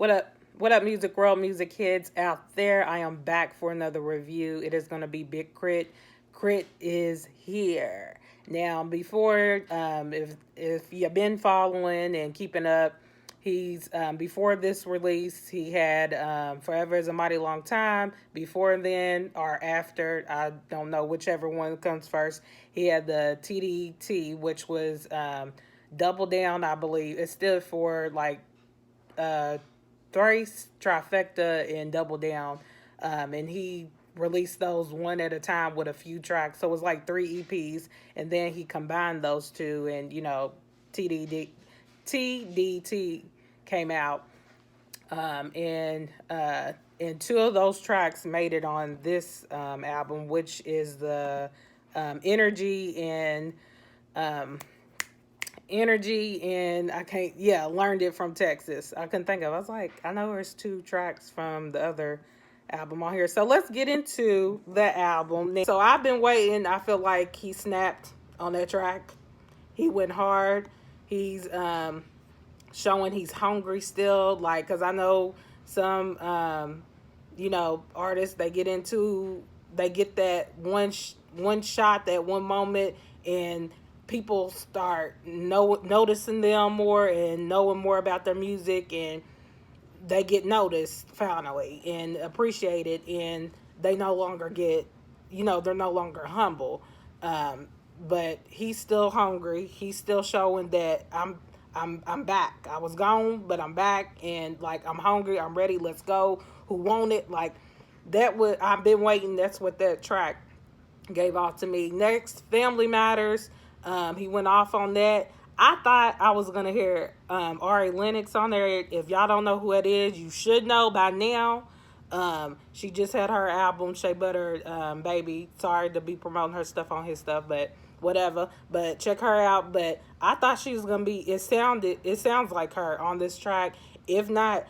What up? What up, music world, music kids out there? I am back for another review. It is going to be Big KRIT. KRIT is here. Now, before, if you've been following and keeping up, he's before this release, he had Forever is a Mighty Long Time. Before then or after, I don't know whichever one comes first. He had the TDT, which was Double Down, I believe. It stood for like uh, Thrice, Trifecta, and Double Down. And he released those one at a time with a few tracks. So it was like three EPs. And then he combined those two, and, TDT came out. And two of those tracks made it on this album, which is the Energy and um, Energy, and I can't, yeah, learned it from Texas. I couldn't think of. I was like, I know there's two tracks from the other album on here. So let's get into the album. So I've been waiting. I feel like he snapped on that track. He went hard. He's showing he's hungry still. Like, cause I know some, artists they get that one shot, that one moment, and people start noticing them more and knowing more about their music, and they get noticed finally and appreciated, and they no longer get, they're no longer humble. But he's still hungry. He's still showing that I'm back. I was gone, but I'm back, and like I'm hungry. I'm ready. Let's go. Who want it? Like that. Would I've been waiting. That's what that track gave off to me. Next, Family Matters. He went off on that. I thought I was gonna hear Ari Lennox on there. If y'all don't know who it is, you should know by now. She just had her album Shea Butter Baby. Sorry to be promoting her stuff on his stuff, but whatever. But check her out. But I thought she was gonna be. It sounds like her on this track. If not,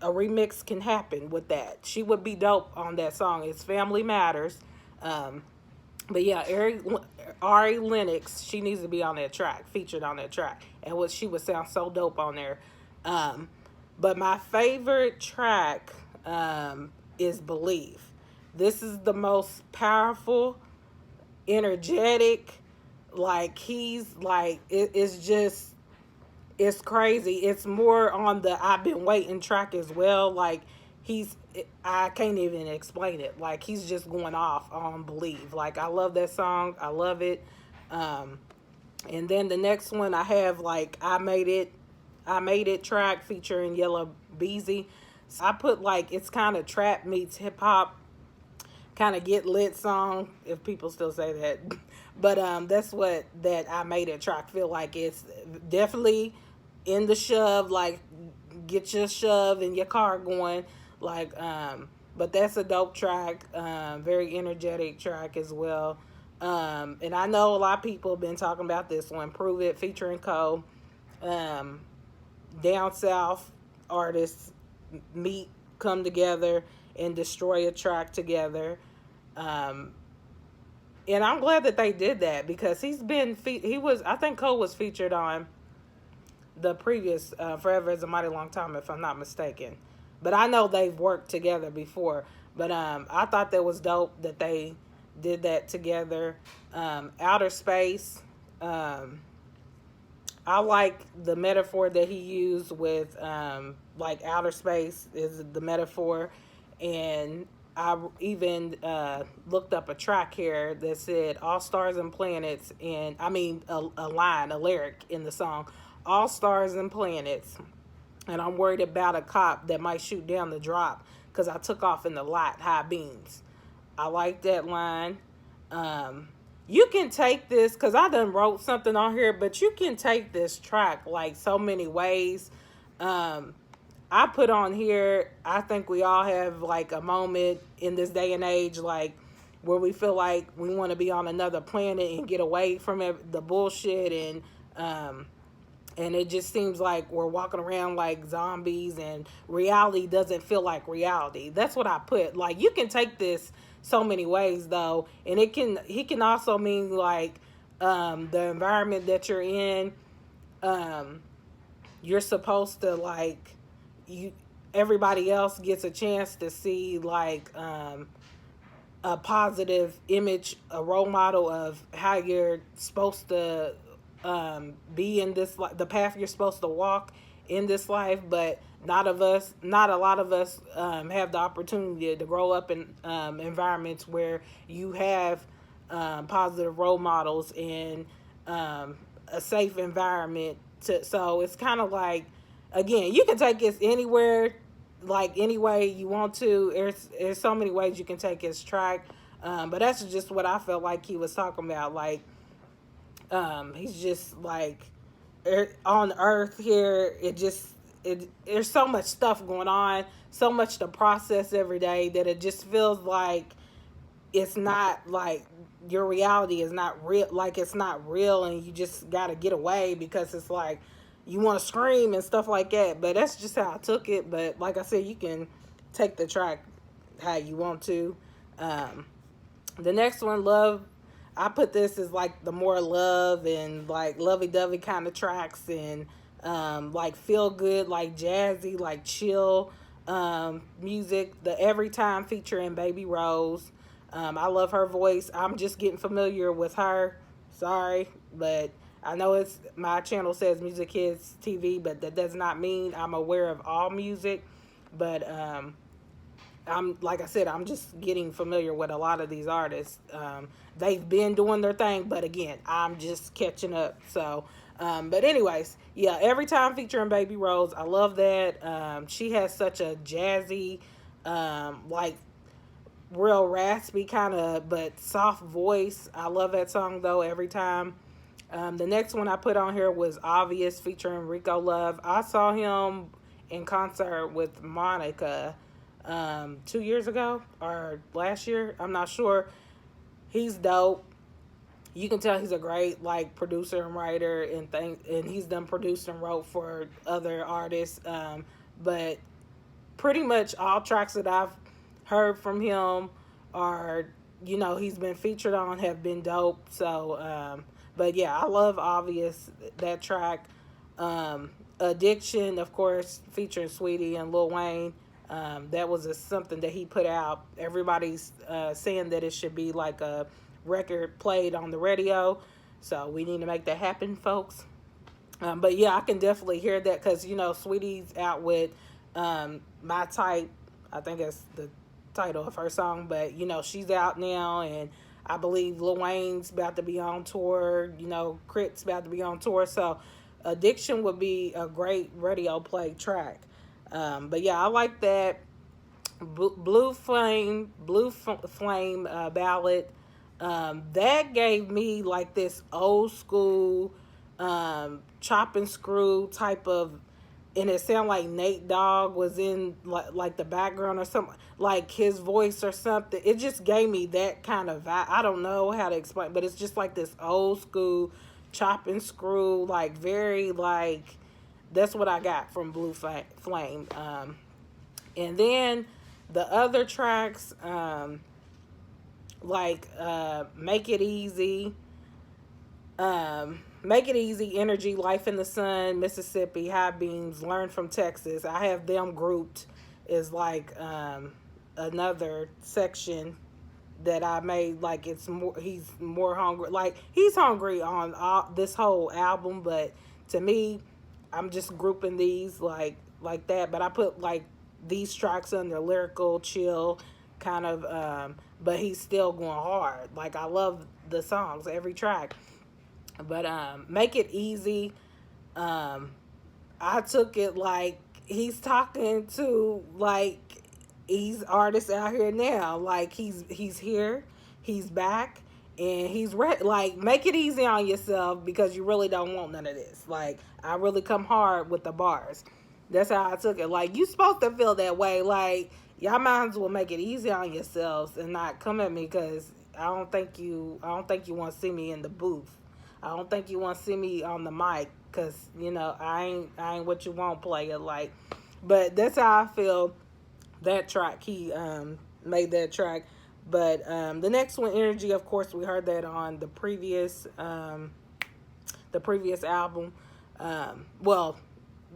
a remix can happen with that. She would be dope on that song. It's Family Matters. But yeah, Ari Lennox, she needs to be on that track, featured on that track, and she would sound so dope on there. But my favorite track is Believe. This is the most powerful, energetic. Like he's like it's crazy. It's more on the I've Been Waiting track as well. Like I can't even explain it. Like he's just going off on Believe. Like I love that song. I love it. And then the next one I have like I Made It track featuring Yellow Beezy. So I put like it's kind of trap meets hip hop, kind of get lit song, if people still say that. But that's what that I Made It track feel like. It's definitely in the shove, like get your shove in your car going. Like, but that's a dope track, very energetic track as well. And I know a lot of people have been talking about this one, Prove It, featuring Cole. Down South artists come together and destroy a track together. And I'm glad that they did that because I think Cole was featured on the previous Forever is a Mighty Long Time, if I'm not mistaken. But I know they've worked together before. But I thought that was dope that they did that together. Outer Space. I like the metaphor that he used with like outer space is the metaphor. And I even looked up a track here that said All Stars and Planets. And I mean a lyric in the song. All stars and planets. And I'm worried about a cop that might shoot down the drop because I took off in the lot, high beams. I like that line. You can take this, because I done wrote something on here, but you can take this track like so many ways. I put on here, I think we all have like a moment in this day and age, like where we feel like we want to be on another planet and get away from the bullshit, and it just seems like we're walking around like zombies and reality doesn't feel like reality. That's what I put. Like, you can take this so many ways, though. And he can also mean like the environment that you're in. You're supposed to like, you everybody else gets a chance to see like a positive image, a role model of how you're supposed to be in this the path you're supposed to walk in this life. But not a lot of us have the opportunity to grow up in environments where you have positive role models and a safe environment. So it's kind of like, again, you can take this anywhere, like any way you want to. There's so many ways you can take his track, but that's just what I felt like he was talking about. Like, he's just like on Earth here. There's so much stuff going on, so much to process every day that it just feels like it's not like your reality is not real, like it's not real, and you just got to get away because it's like you want to scream and stuff like that. But that's just how I took it. But like I said, you can take the track how you want to. The next one, love, I put this as like the more love and like lovey-dovey kind of tracks, and like feel good, like jazzy, like chill music. The Every Time featuring Baby Rose. I love her voice. I'm just getting familiar with her. Sorry, but I know it's my channel says Music Kids TV, but that does not mean I'm aware of all music. But I'm like I said, I'm just getting familiar with a lot of these artists. They've been doing their thing, but again, I'm just catching up. So, but anyways, yeah, Every Time featuring Baby Rose. I love that. She has such a jazzy, like real raspy kind of but soft voice. I love that song though, Every Time. The next one I put on here was Obvious featuring Rico Love. I saw him in concert with Monica 2 years ago or last year. I'm not sure. He's dope. You can tell he's a great like producer and writer and he's done produced and wrote for other artists. But pretty much all tracks that I've heard from him are, he's been featured on, have been dope. So but yeah, I love Obvious, that track. Addiction, of course, featuring Sweetie and Lil Wayne. That was something that he put out. Everybody's saying that it should be like a record played on the radio. So we need to make that happen, folks. But yeah, I can definitely hear that because, Sweetie's out with My Type. I think that's the title of her song. But, she's out now, and I believe Lil Wayne's about to be on tour. KRIT's about to be on tour. So Addiction would be a great radio play track. But yeah, I like that. Blue Flame ballad. That gave me like this old school chop and screw type of, and it sounded like Nate Dogg was in like the background or something, like his voice or something. It just gave me that kind of vibe. I don't know how to explain, but it's just like this old school chop and screw, like very like, that's what I got from Blue Flame. And then the other tracks, like Make It Easy, Make It Easy, Energy, Life in the Sun, Mississippi, High Beams, Learn from Texas. I have them grouped as like another section that I made. Like it's more, he's more hungry. Like he's hungry on this whole album, but to me, I'm just grouping these like that. But I put like these tracks under lyrical, chill, kind of. But he's still going hard. Like I love the songs, every track. But Make It Easy, I took it like he's talking to like these artists out here now. Like he's here, he's back, and he's ready. Like, make it easy on yourself because you really don't want none of this. Like, I really come hard with the bars. That's how I took it. Like, you supposed to feel that way. Like, y'all might as well make it easy on yourselves and not come at me because I don't think you want to see me in the booth. I don't think you want to see me on the mic because, I ain't what you want, player. Like, but that's how I feel. That track, he made that track. But the next one, Energy, of course, we heard that on the previous album. Well,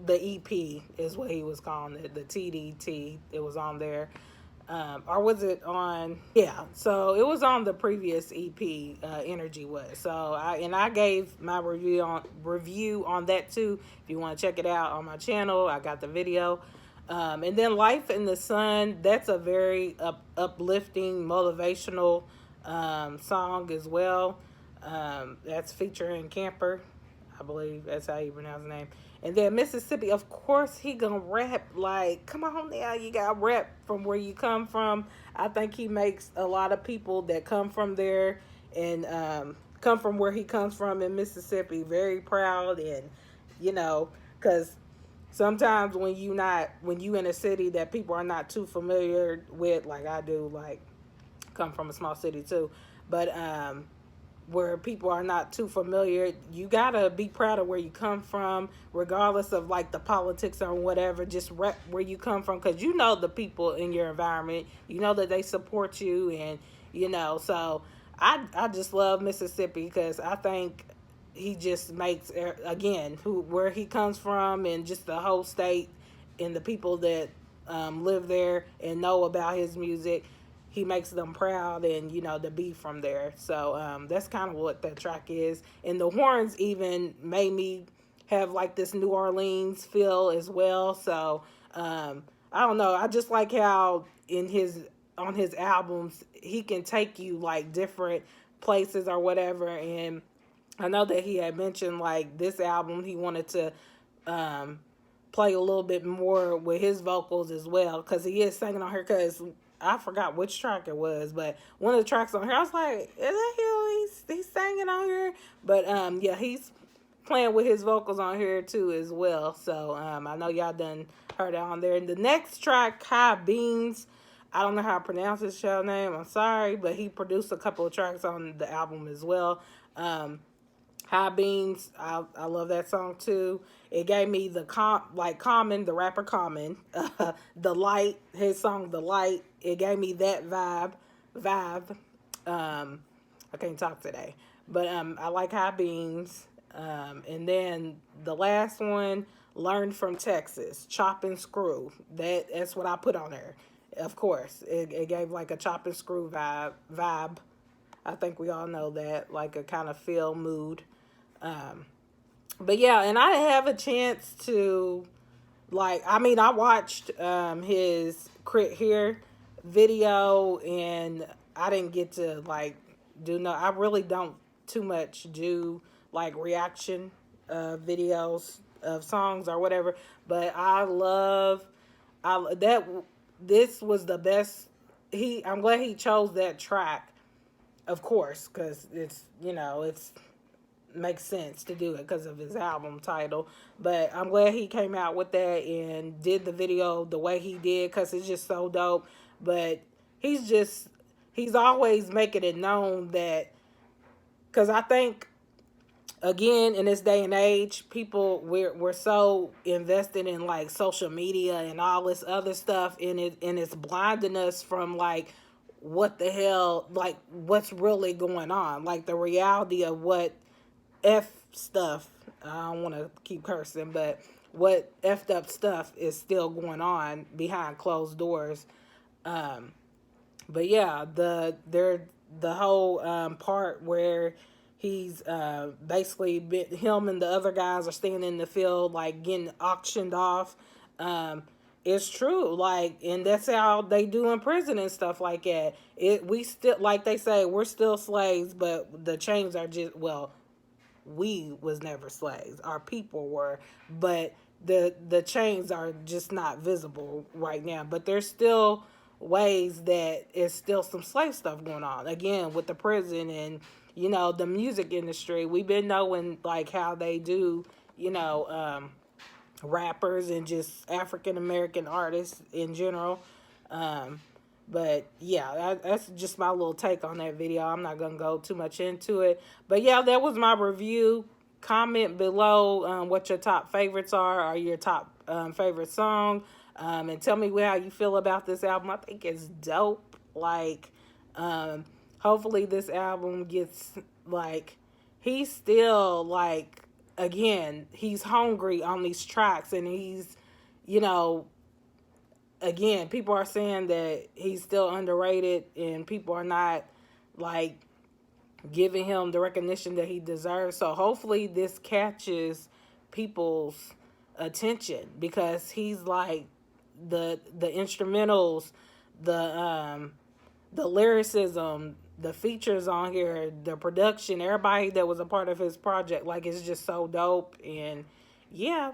the EP is what he was calling it, the TDT. It was on there. Or was it on? Yeah, so it was on the previous EP. Energy was. So I gave my review on that too. If you want to check it out on my channel, I got the video. And then Life in the Sun. That's a very uplifting, motivational song as well. That's featuring Camper. I believe that's how you pronounce his name. And then Mississippi, of course, he gonna rap. Like, come on now, you got rap from where you come from. I think he makes a lot of people that come from there and come from where he comes from in Mississippi very proud. And because sometimes when you in a city that people are not too familiar with, like I do, like come from a small city too, but where people are not too familiar, you gotta be proud of where you come from, regardless of like the politics or whatever. Just rep where you come from, because you know the people in your environment, you know that they support you, and So I just love Mississippi because I think he just makes, again, where he comes from and just the whole state and the people that live there and know about his music, he makes them proud, and to be from there. So that's kind of what that track is. And the horns even made me have like this New Orleans feel as well. So I don't know, I just like how on his albums he can take you like different places or whatever. And I know that he had mentioned like this album he wanted to um, play a little bit more with his vocals as well, because he is singing on here. Because I forgot which track it was, but one of the tracks on here, I was like, "Is that him? He's singing on here?" But yeah, he's playing with his vocals on here too as well. So I know y'all done heard it on there. And the next track, High Beams. I don't know how to pronounce his show name. I'm sorry, but he produced a couple of tracks on the album as well. Um, High Beams, I love that song too. It gave me like Common, the rapper Common, the Light, his song The Light. It gave me that vibe. I can't talk today, but I like High Beams. And then the last one, Learn from Texas, Chop and Screw. That's what I put on there. Of course, it gave like a chop and screw vibe. I think we all know that, like a kind of feel mood. Um, but yeah, and I have a chance to, like, I mean, I watched his KRIT Here video, and I didn't get to like do no. I really don't too much do like reaction videos of songs or whatever. But I that this was the best. I'm glad he chose that track, of course, because it's makes sense to do it because of his album title. But I'm glad he came out with that and did the video the way he did, because it's just so dope. But he's always making it known that, because I think, again, in this day and age, people, we're so invested in like social media and all this other stuff, and it's blinding us from like what the hell, like what's really going on, like the reality of what F stuff. I don't want to keep cursing, but what effed up stuff is still going on behind closed doors. Um, but yeah, the whole part where he's basically him and the other guys are standing in the field like getting auctioned off. Um, it's true, like, and that's how they do in prison and stuff like that. We still, like they say, we're still slaves, but the chains are just, well, we was never slaves. Our people were, but the chains are just not visible right now. But there's still ways that it's still some slave stuff going on. Again, with the prison and the music industry, we've been knowing like how they do, rappers and just African American artists in general. Um, but yeah, that's just my little take on that video. I'm not gonna go too much into it. But yeah, that was my review. Comment below what your top favorites are, or your top favorite song, and tell me how you feel about this album. I think it's dope. Like, hopefully this album gets like, he's still like again, he's hungry on these tracks, and he's, you know, again, people are saying that he's still underrated, and people are not like giving him the recognition that he deserves. So hopefully this catches people's attention, because he's like the instrumentals, the lyricism, the features on here, the production, everybody that was a part of his project, like, it's just so dope. And yeah,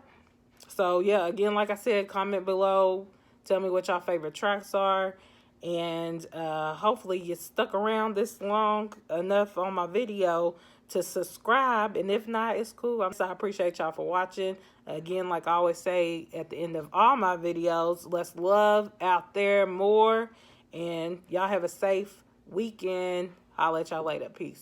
so yeah, again, like I said, comment below, tell me what y'all favorite tracks are, and hopefully you stuck around this long enough on my video to subscribe. And if not, it's cool. I appreciate y'all for watching. Again, like I always say at the end of all my videos, let's love out there more, and y'all have a safe weekend. I'll let y'all later. Peace.